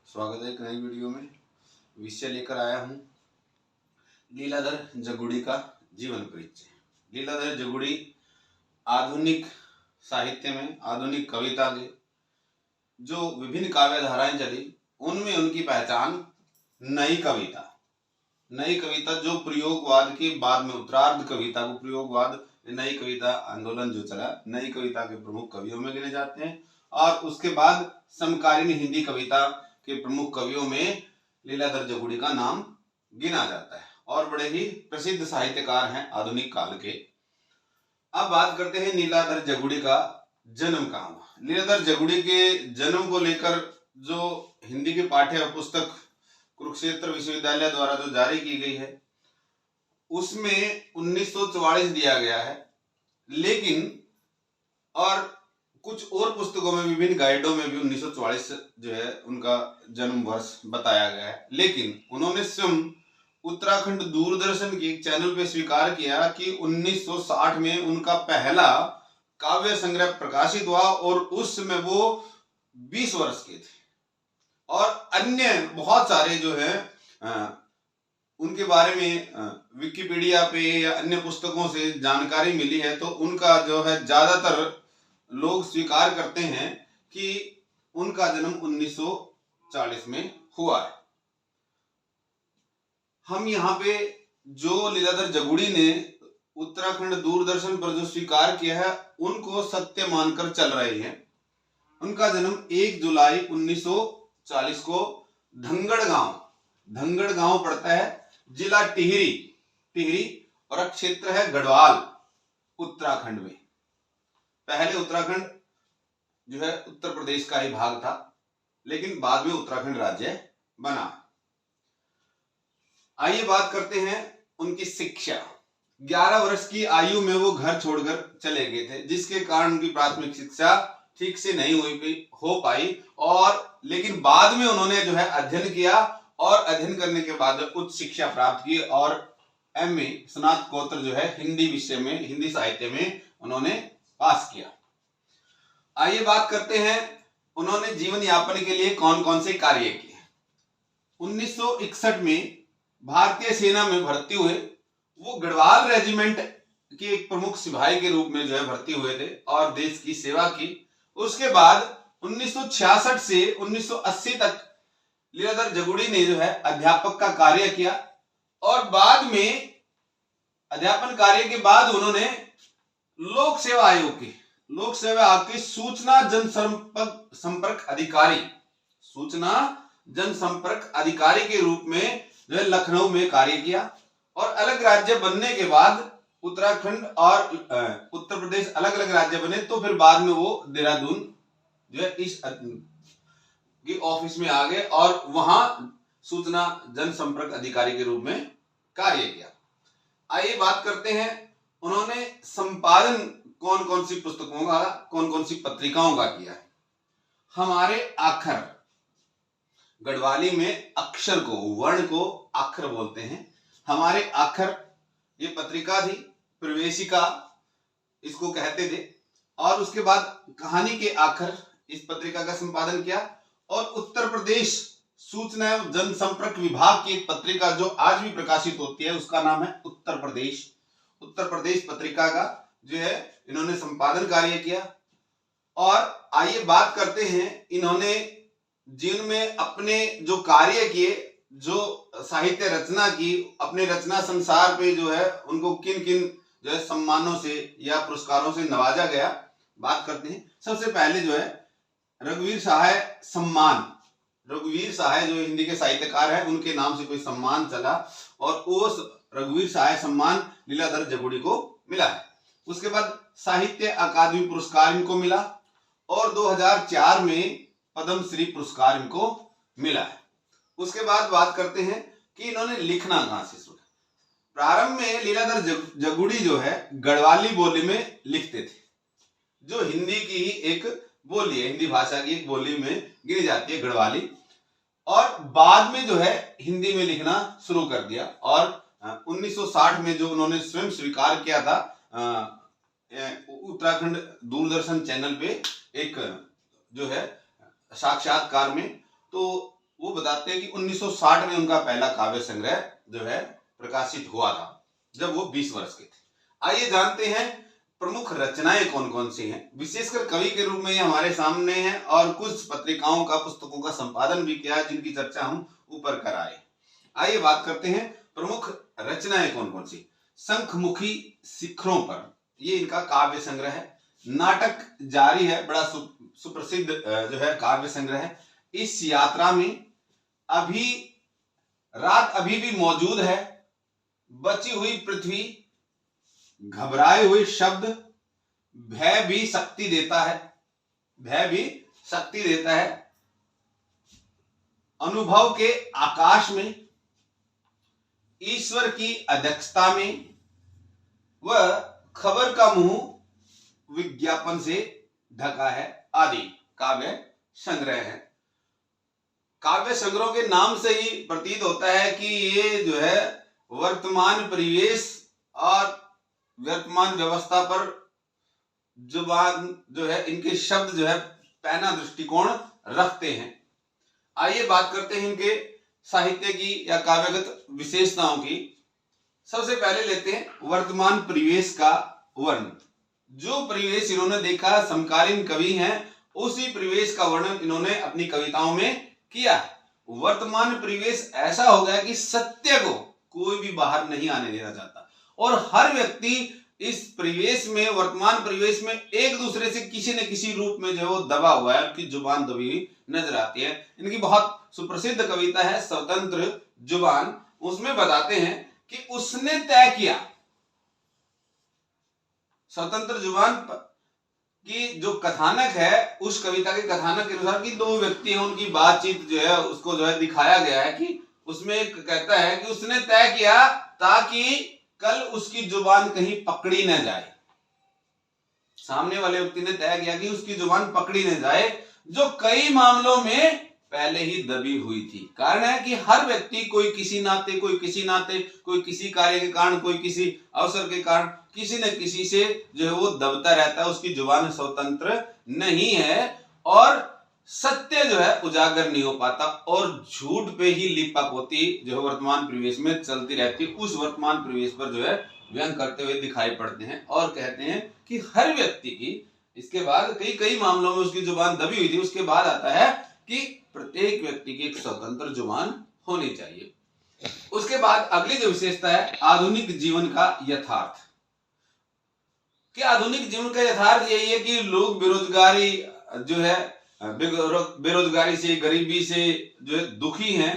स्वागत है एक नई वीडियो में। विषय लेकर आया हूँ लीलाधर जगुड़ी का जीवन परिचय। लीलाधर जगुड़ी आधुनिक साहित्य में, आधुनिक कविता के जो विभिन्न काव्य धाराएं चली उनमें उनकी पहचान नई कविता जो प्रयोगवाद के बाद में उत्तरार्ध कविता को प्रयोगवाद नई कविता आंदोलन जो चला, नई कविता के प्रमुख कवियों में गिने जाते हैं। और उसके बाद समकालीन हिंदी कविता के प्रमुख कवियों में लीलाधर जगुड़ी का नाम गिना जाता है और बड़े ही प्रसिद्ध साहित्यकार हैं आधुनिक काल के। अब बात करते हैं लीलाधर जगुड़ी का जन्म कहाँ हुआ। लीलाधर जगुड़ी के जन्म को लेकर जो हिंदी की पाठ्य पुस्तक कुरुक्षेत्र विश्वविद्यालय द्वारा जो जारी की गई है उसमें 1944 दिया गया है, लेकिन और कुछ और पुस्तकों में, विभिन्न गाइडों में भी 1944 जो है उनका जन्म वर्ष बताया गया है। लेकिन उन्होंने स्वयं उत्तराखंड दूरदर्शन के एक चैनल पे स्वीकार किया कि 1960 में उनका पहला काव्य संग्रह प्रकाशित हुआ और उस समय वो 20 वर्ष के थे। और अन्य बहुत सारे जो है उनके बारे में विकिपीडिया पे या अन्य पुस्तकों से जानकारी मिली है, तो उनका जो है ज्यादातर लोग स्वीकार करते हैं कि उनका जन्म 1940 में हुआ है। हम यहाँ पे जो लीलाधर जगुड़ी ने उत्तराखंड दूरदर्शन पर जो स्वीकार किया है उनको सत्य मानकर चल रहे हैं। उनका जन्म 1 जुलाई 1940 को धंगड़ गांव पड़ता है, जिला टिहरी और क्षेत्र है गढ़वाल, उत्तराखंड में। पहले उत्तराखंड जो है उत्तर प्रदेश का ही भाग था, लेकिन बाद में उत्तराखंड राज्य बना। आइए बात करते हैं उनकी शिक्षा। 11 वर्ष की आयु में वो घर छोड़कर चले गए थे, जिसके कारण उनकी प्राथमिक शिक्षा ठीक से नहीं हो पाई। और लेकिन बाद में उन्होंने जो है अध्ययन किया और अध्ययन करने के बाद उच्च शिक्षा प्राप्त की और MA स्नातकोत्तर जो है हिंदी विषय में, हिंदी साहित्य में उन्होंने पास किया। आइए बात करते हैं उन्होंने जीवन यापन के लिए कौन कौन से कार्य किए। 1961 में भारतीय सेना में भर्ती हुए। वो गढ़वाल रेजिमेंट के एक प्रमुख सिपाही के रूप में जो है भर्ती हुए थे और देश की सेवा की। उसके बाद 1966 से 1980 तक लीलाधर जगुड़ी ने जो है अध्यापक का कार्य किया और बाद में अध्यापन कार्य के बाद उन्होंने लोक सेवा आयोग की सूचना जनसंपर्क अधिकारी के रूप में जो है लखनऊ में कार्य किया। और अलग राज्य बनने के बाद उत्तराखंड और उत्तर प्रदेश अलग अलग राज्य बने, तो फिर बाद में वो देहरादून जो है इस की ऑफिस में आ गए और वहां सूचना जनसंपर्क अधिकारी के रूप में कार्य किया। आइए बात करते हैं उन्होंने संपादन कौन कौन सी पुस्तकों का, कौन कौन सी पत्रिकाओं का किया है। हमारे आखर, गढ़वाली में अक्षर को, वर्ण को आखर बोलते हैं। हमारे आखर ये पत्रिका थी, प्रवेशिका इसको कहते थे। और उसके बाद कहानी के आखर इस पत्रिका का संपादन किया। और उत्तर प्रदेश सूचना एवं जनसंपर्क विभाग की एक पत्रिका जो आज भी प्रकाशित होती है उसका नाम है उत्तर प्रदेश पत्रिका का जो है इन्होंने संपादन कार्य किया। और आइए बात करते हैं इन्होंने जीवन में अपने जो कार्य किए, जो साहित्य रचना की, अपने रचना संसार पे जो है उनको किन किन जो है सम्मानों से या पुरस्कारों से नवाजा गया, बात करते हैं। सबसे पहले जो है रघुवीर सहाय जो हिंदी के साहित्यकार हैं उनके नाम से कोई सम्मान चला और उस रघुवीर सहाय सम्मान लीलाधर जगुड़ी को मिला है। उसके बाद साहित्य अकादमी पुरस्कार इनको मिला और 2004 में पद्म श्री पुरस्कार इनको मिला है। उसके बाद बात करते हैं कि इन्होंने लिखना कहां से शुरू। प्रारंभ में लीलाधर जगुड़ी जो है गढ़वाली बोली में लिखते थे, जो हिंदी की ही एक बोली है, हिंदी भाषा की एक बोली में गिनी जाती है गढ़वाली। और बाद में जो है हिंदी में लिखना शुरू कर दिया। और 1960 में जो उन्होंने स्वयं स्वीकार किया था उत्तराखंड दूरदर्शन चैनल पे एक जो है साक्षात्कार में, तो वो बताते हैं कि 1960 में उनका पहला काव्य संग्रह जो है प्रकाशित हुआ था, जब वो 20 वर्ष के थे। आइए जानते हैं प्रमुख रचनाएं कौन कौन सी हैं। विशेषकर कवि के रूप में ये हमारे सामने हैं और कुछ पत्रिकाओं का, पुस्तकों का संपादन भी किया, जिनकी चर्चा हम ऊपर कराए। आइए बात करते हैं प्रमुख रचनाएं कौन कौन सी। शंखमुखी शिखरों पर, ये इनका काव्य संग्रह है। नाटक जारी है, बड़ा सुप्रसिद्ध जो है काव्य संग्रह है। इस यात्रा में अभी रात अभी भी मौजूद है, बची हुई पृथ्वी, घबराए हुए शब्द, भय भी शक्ति देता है, भय भी शक्ति देता है, अनुभव के आकाश में, ईश्वर की अध्यक्षता में, वह खबर का मुंह विज्ञापन से ढका है, आदि काव्य संग्रह है। काव्य संग्रह के नाम से ही प्रतीत होता है कि ये जो है वर्तमान परिवेश और वर्तमान व्यवस्था पर जुबान जो है, इनके शब्द जो है पैना दृष्टिकोण रखते हैं। आइए बात करते हैं इनके साहित्य की या काव्यगत विशेषताओं की। सबसे पहले लेते हैं वर्तमान परिवेश का वर्णन। जो परिवेश इन्होंने देखा, समकालीन कवि हैं, उसी परिवेश का वर्णन इन्होंने अपनी कविताओं में किया है। वर्तमान परिवेश ऐसा हो गया कि सत्य को कोई भी बाहर नहीं आने देना चाहता और हर व्यक्ति इस परिवेश में, वर्तमान परिवेश में एक दूसरे से किसी न किसी रूप में जो है वो दबा हुआ है, उनकी जुबान दबी हुई नजर आती है। इनकी बहुत सुप्रसिद्ध कविता है स्वतंत्र जुबान। उसमें बताते हैं कि उसने तय किया, स्वतंत्र जुबान की जो कथानक है, उस कविता के कथानक के अनुसार कि दो व्यक्ति हैं, उनकी बातचीत जो है उसको जो है दिखाया गया है कि उसमें कहता है कि उसने तय किया ताकि कल उसकी जुबान कहीं पकड़ी न जाए। सामने वाले व्यक्ति ने तय किया कि उसकी जुबान पकड़ी न जाए, जो कई मामलों में पहले ही दबी हुई थी। कारण है कि हर व्यक्ति कोई किसी नाते, कोई किसी नाते, कोई किसी कार्य के कारण, कोई किसी अवसर के कारण किसी न किसी से जो है वो दबता रहता है, उसकी जुबान स्वतंत्र नहीं है और सत्य जो है उजागर नहीं हो पाता और झूठ पे ही लिपापोती जो है वर्तमान परिवेश में चलती रहती है। उस वर्तमान परिवेश पर जो है व्यंग करते हुए दिखाई पड़ते हैं और कहते हैं कि हर व्यक्ति की, इसके बाद कई मामलों में उसकी जुबान दबी हुई थी, उसके बाद आता है कि प्रत्येक व्यक्ति की एक स्वतंत्र जुबान होनी चाहिए। उसके बाद अगली जो विशेषता है आधुनिक जीवन का यथार्थ। कि आधुनिक जीवन का यथार्थ यही है कि लोग बेरोजगारी जो है, बेरोजगारी से, गरीबी से जो है दुखी हैं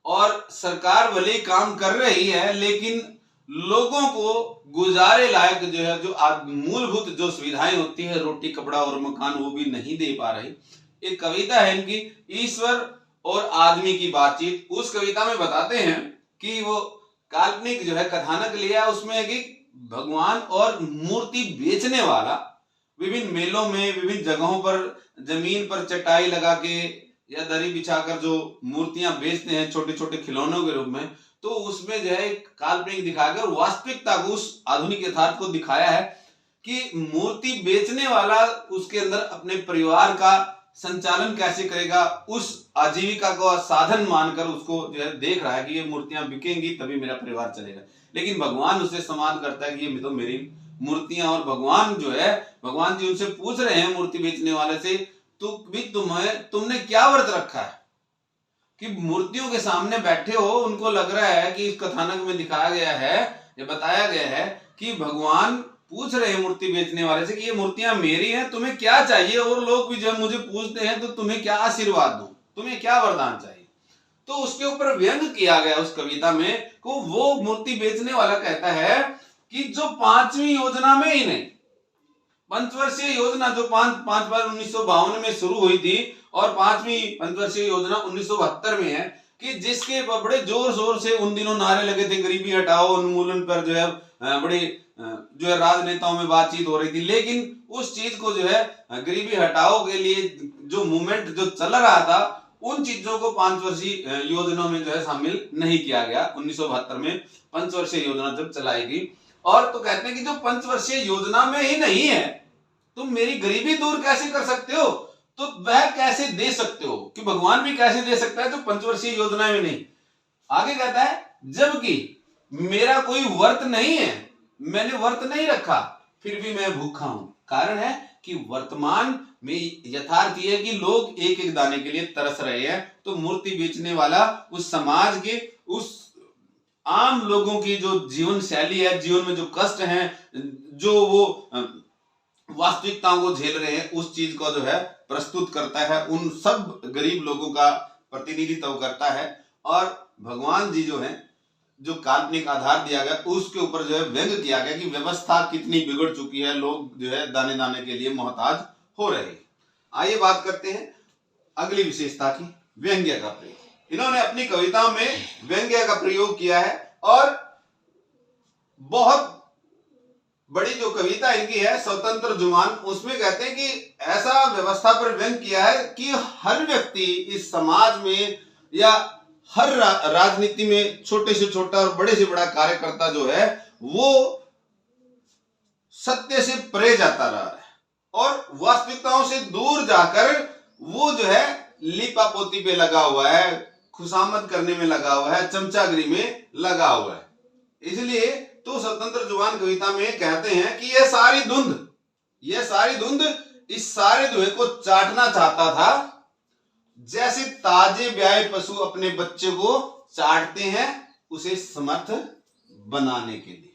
और सरकार भले ही काम कर रही है लेकिन लोगों को गुजारे लायक जो है, जो मूलभूत जो सुविधाएं होती है, रोटी कपड़ा और मकान, वो भी नहीं दे पा रही। एक कविता है इनकी ईश्वर और आदमी की बातचीत। उस कविता में बताते हैं कि वो काल्पनिक जो है कथानक लिया, उसमें एक भगवान और मूर्ति बेचने वाला विभिन्न मेलों में, विभिन्न जगहों पर जमीन पर चटाई लगा के या दरी बिछाकर जो मूर्तियां बेचते हैं छोटे छोटे खिलौनों के रूप में, तो उसमें जो है काल्पनिक दिखाकर और वास्तविकता को, उस आधुनिक यथार्थ को दिखाया है कि मूर्ति बेचने वाला उसके अंदर अपने परिवार का संचालन कैसे करेगा, उस आजीविका को साधन मानकर उसको जो है देख रहा है कि ये मूर्तियां बिकेंगी तभी मेरा परिवार चलेगा। लेकिन भगवान उससे संवाद करता है कि ये तो मेरी मूर्तियां, और भगवान जो है, भगवान जी उनसे पूछ रहे हैं मूर्ति बेचने वाले से, तुमने क्या व्रत रखा है कि मूर्तियों के सामने बैठे हो। उनको लग रहा है कि इस कथानक में दिखाया गया है, ये बताया गया है कि भगवान पूछ रहे हैं मूर्ति बेचने वाले से कि ये मूर्तियां मेरी हैं, तुम्हें क्या चाहिए। और लोग भी जब मुझे पूछते हैं तो तुम्हें क्या आशीर्वाद दूं, तुम्हें क्या वरदान चाहिए। तो उसके ऊपर व्यंग किया गया उस कविता में को वो मूर्ति बेचने वाला कहता है कि जो 5वीं योजना में ही नहीं, पंचवर्षीय योजना जो 5/5/1952 में शुरू हुई थी और 5वीं पंचवर्षीय योजना 1972 में है, कि जिसके बड़े जोर शोर से उन दिनों नारे लगे थे, गरीबी हटाओ उन्मूलन पर जो है बड़ी जो है राजनेताओं में बातचीत हो रही थी। लेकिन उस चीज को जो है गरीबी हटाओ के लिए जो मूवमेंट जो चल रहा था, उन चीजों को 5 वर्षीय योजना में जो है शामिल नहीं किया गया। 1972 में पंचवर्षीय योजना जब चलाई गई, और तो कहते हैं कि जो पंचवर्षीय योजना में ही नहीं है, तुम मेरी गरीबी दूर कैसे कर सकते हो। तो वह कैसे दे सकते हो, कि भगवान भी कैसे दे सकता है तो पंचवर्षीय योजना में नहीं। आगे कहता है जबकि मेरा कोई व्रत नहीं है, मैंने व्रत नहीं रखा, फिर भी मैं भूखा हूं। कारण है कि वर्तमान में यथार्थ ये है कि लोग एक एक दाने के लिए तरस रहे हैं। तो मूर्ति बेचने वाला उस समाज के, उस आम लोगों की जो जीवन शैली है, जीवन में जो कष्ट हैं, जो वो वास्तविकताओं को झेल रहे हैं, उस चीज को जो है प्रस्तुत करता है, उन सब गरीब लोगों का प्रतिनिधित्व करता है। और भगवान जी जो है, जो काल्पनिक आधार दिया गया उसके ऊपर जो है व्यंग किया गया कि व्यवस्था कितनी बिगड़ चुकी है, लोग जो है दाने दाने के लिए मोहताज हो रहे हैं। आइए बात करते हैं अगली विशेषता की, व्यंग्य का प्रयोग। इन्होंने अपनी कविताओं में व्यंग्य का प्रयोग किया है और बहुत बड़ी जो कविता इनकी है स्वतंत्र जुबान, उसमें कहते हैं कि ऐसा व्यवस्था पर व्यंग किया है कि हर व्यक्ति इस समाज में या हर राजनीति में छोटे से छोटा और बड़े से बड़ा कार्यकर्ता जो है वो सत्य से परे जाता रहा है और वास्तविकताओं से दूर जाकर वो जो है लीपापोती पे लगा हुआ है, खुशामद करने में लगा हुआ है, चमचागिरी में लगा हुआ है। इसलिए तो स्वतंत्र जुबान कविता में कहते हैं कि यह सारी धुंध इस सारे धुएं को चाटना चाहता था, जैसे ताजे ब्याहे पशु अपने बच्चे को चाटते हैं उसे समर्थ बनाने के लिए।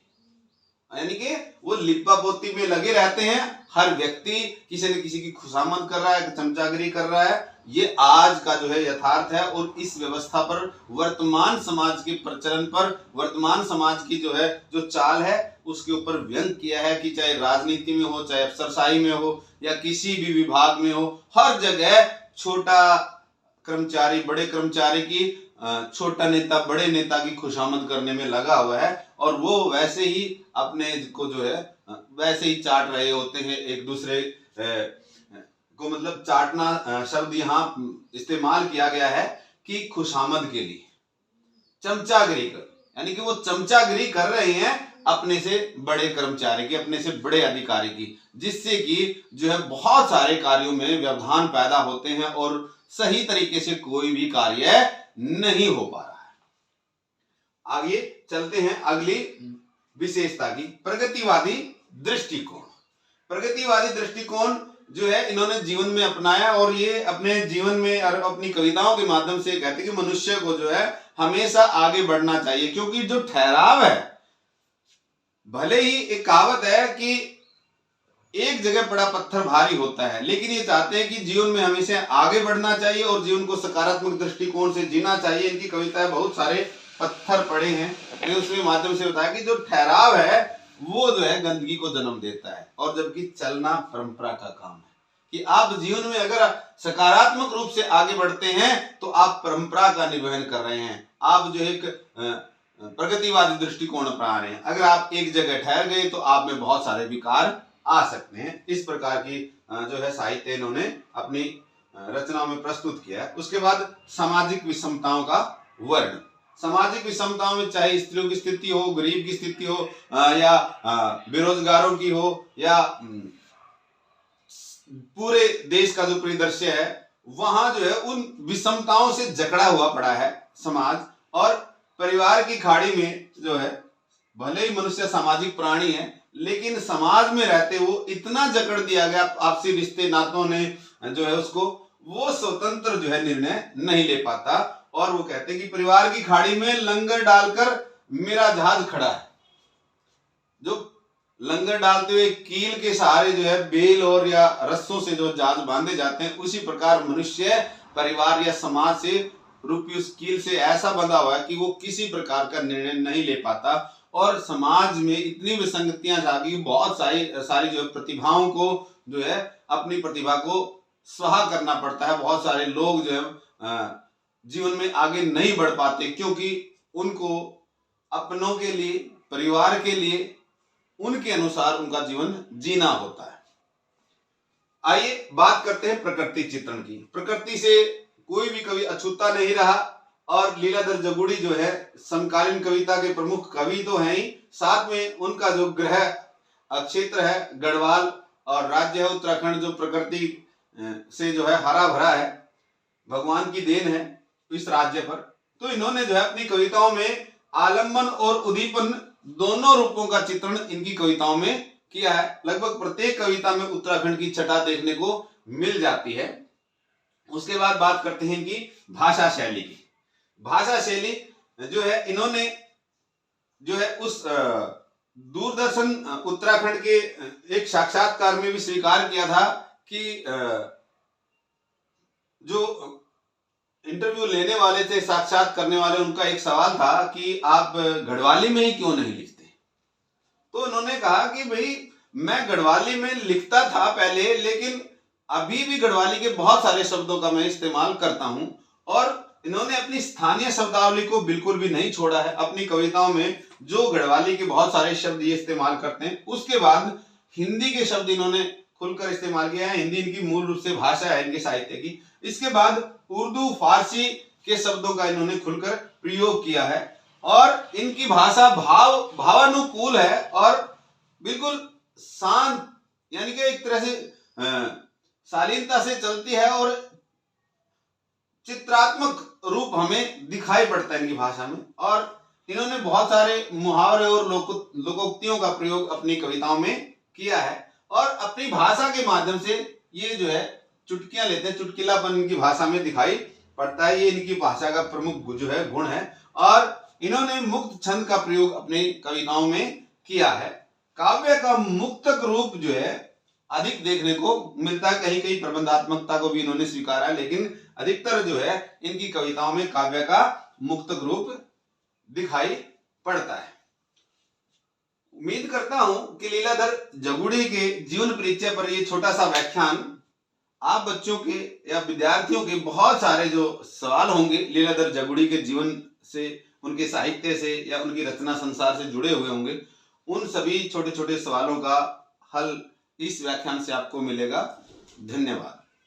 यानी कि वो लिप्पा पोती में लगे रहते हैं, हर व्यक्ति किसी न किसी की खुशामद कर रहा है, चमचागिरी कर रहा है। ये आज का जो है यथार्थ है और इस व्यवस्था पर, वर्तमान समाज के प्रचलन पर, वर्तमान समाज की जो है जो चाल है उसके ऊपर व्यंग किया है कि चाहे राजनीति में हो, चाहे अफसरशाही में हो या किसी भी विभाग में हो, हर जगह छोटा कर्मचारी बड़े कर्मचारी की, छोटा नेता बड़े नेता की खुशामद करने में लगा हुआ है और वो वैसे ही अपने को जो है वैसे ही चाट रहे होते हैं एक दूसरे को। मतलब चाटना शब्द यहाँ इस्तेमाल किया गया है कि खुशामद के लिए, चमचागिरी कर, यानी कि वो चमचागिरी कर रहे हैं अपने से बड़े कर्मचारी की, अपने से बड़े अधिकारी की, जिससे कि जो है बहुत सारे कार्यों में व्यवधान पैदा होते हैं और सही तरीके से कोई भी कार्य नहीं हो पा रहा है। आगे चलते हैं अगली विशेषता की, प्रगतिवादी दृष्टिकोण। प्रगतिवादी दृष्टिकोण जो है इन्होंने जीवन में अपनाया और ये अपने जीवन में और अपनी कविताओं के माध्यम से कहते हैं कि मनुष्य को जो है हमेशा आगे बढ़ना चाहिए, क्योंकि जो ठहराव है, भले ही एक कहावत है कि एक जगह पड़ा पत्थर भारी होता है, लेकिन ये चाहते हैं कि जीवन में हमेशा आगे बढ़ना चाहिए और जीवन को सकारात्मक दृष्टिकोण से जीना चाहिए। इनकी कविताएं बहुत सारे पत्थर पड़े हैं, मैंने उसके माध्यम से बताया कि जो ठहराव है वो जो है गंदगी को जन्म देता है, और जबकि चलना परंपरा का काम है कि आप जीवन में अगर सकारात्मक रूप से आगे बढ़ते हैं तो आप परंपरा का निर्वहन कर रहे हैं, आप जो एक प्रगतिवादी दृष्टिकोण अपना रहे हैं। अगर आप एक जगह ठहर गए तो आप में बहुत सारे विकार आ सकते हैं। इस प्रकार की जो है साहित्य इन्होंने अपनी रचनाओं में प्रस्तुत किया है। उसके बाद सामाजिक विषमताओं का वर्णन। सामाजिक विषमताओं में चाहे स्त्रियों की स्थिति हो, गरीब की स्थिति हो या बेरोजगारों की हो या पूरे देश का जो परिदृश्य है, वहां जो है उन विषमताओं से जकड़ा हुआ पड़ा है समाज। और परिवार की खाड़ी में जो है, भले ही मनुष्य सामाजिक प्राणी है, लेकिन समाज में रहते वो इतना जकड़ दिया गया आपसी रिश्ते नातों ने जो है उसको, वो स्वतंत्र जो है निर्णय नहीं ले पाता। और वो कहते हैं कि परिवार की खाड़ी में लंगर डालकर मेरा जहाज खड़ा है। जो लंगर डालते हुए कील के सहारे जो है बेल और या रस्सों से जो जहाज बांधे जाते हैं, उसी प्रकार मनुष्य परिवार या समाज से रूपी उस कील से ऐसा बंधा हुआ है कि वो किसी प्रकार का निर्णय नहीं ले पाता। और समाज में इतनी विसंगतियां जागी, बहुत सारी जो है प्रतिभाओं को जो है अपनी प्रतिभा को स्वाहा करना पड़ता है। बहुत सारे लोग जो है जीवन में आगे नहीं बढ़ पाते, क्योंकि उनको अपनों के लिए, परिवार के लिए, उनके अनुसार उनका जीवन जीना होता है। आइए बात करते हैं प्रकृति चित्रण की। प्रकृति से कोई भी कवि अछूता नहीं रहा और लीलाधर जगुड़ी जो है समकालीन कविता के प्रमुख कवि तो हैं ही, साथ में उनका जो गृह क्षेत्र है गढ़वाल और राज्य है उत्तराखंड, जो प्रकृति से जो है हरा भरा है, भगवान की देन है इस राज्य पर। तो इन्होंने जो है अपनी कविताओं में आलम्बन और उद्दीपन दोनों रूपों का चित्रण इनकी कविताओं में किया है। लगभग प्रत्येक कविता में उत्तराखंड की छटा देखने को मिल जाती है। उसके बाद बात करते हैं कि भाषा शैली की। भाषा शैली जो है, इन्होंने जो है उस दूरदर्शन उत्तराखंड के एक साक्षात्कार में भी स्वीकार किया था कि जो इंटरव्यू लेने वाले थे, साक्षात करने वाले, उनका एक सवाल था कि आप गढ़वाली में ही क्यों नहीं लिखते। तो उन्होंने कहा कि भाई मैं गढ़वाली में लिखता था पहले, लेकिन अभी भी गढ़वाली के बहुत सारे शब्दों का मैं इस्तेमाल करता हूं। और इन्होंने अपनी स्थानीय शब्दावली को बिल्कुल भी नहीं छोड़ा है। अपनी कविताओं में जो गढ़वाली के बहुत सारे शब्द ये इस्तेमाल करते हैं। उसके बाद हिंदी के शब्द इन्होंने खुलकर इस्तेमाल किया है। हिंदी इनकी मूल रूप से भाषा है इनके साहित्य की। इसके बाद उर्दू, फारसी के शब्दों का इन्होंने खुलकर प्रयोग किया है। और इनकी भाषा भावानुकूल है और बिल्कुल शांत, यानी कि एक तरह से शालीनता से चलती है और चित्रात्मक रूप हमें दिखाई पड़ता है इनकी भाषा में। और इन्होंने बहुत सारे मुहावरे और लोकोक्तियों का प्रयोग अपनी कविताओं में किया है। और अपनी भाषा के माध्यम से ये जो है चुटकियां लेते हैं, चुटकिलापन इनकी भाषा में दिखाई पड़ता है। ये इनकी भाषा का प्रमुख जो है गुण है। और इन्होंने मुक्त छंद का प्रयोग अपनी कविताओं में किया है। काव्य का मुक्तक रूप जो है अधिक देखने को मिलता है। कहीं कहीं प्रबंधात्मकता को भी इन्होंने स्वीकारा है, लेकिन अधिकतर जो है इनकी कविताओं में काव्य का मुक्तक रूप दिखाई पड़ता है। उम्मीद करता हूं कि लीलाधर जगुड़ी के जीवन परिचय पर ये छोटा सा व्याख्यान आप बच्चों के या विद्यार्थियों के बहुत सारे जो सवाल होंगे लीलाधर जगुड़ी के जीवन से, उनके साहित्य से या उनकी रचना संसार से जुड़े हुए होंगे, उन सभी छोटे छोटे सवालों का हल इस व्याख्यान से आपको मिलेगा। धन्यवाद।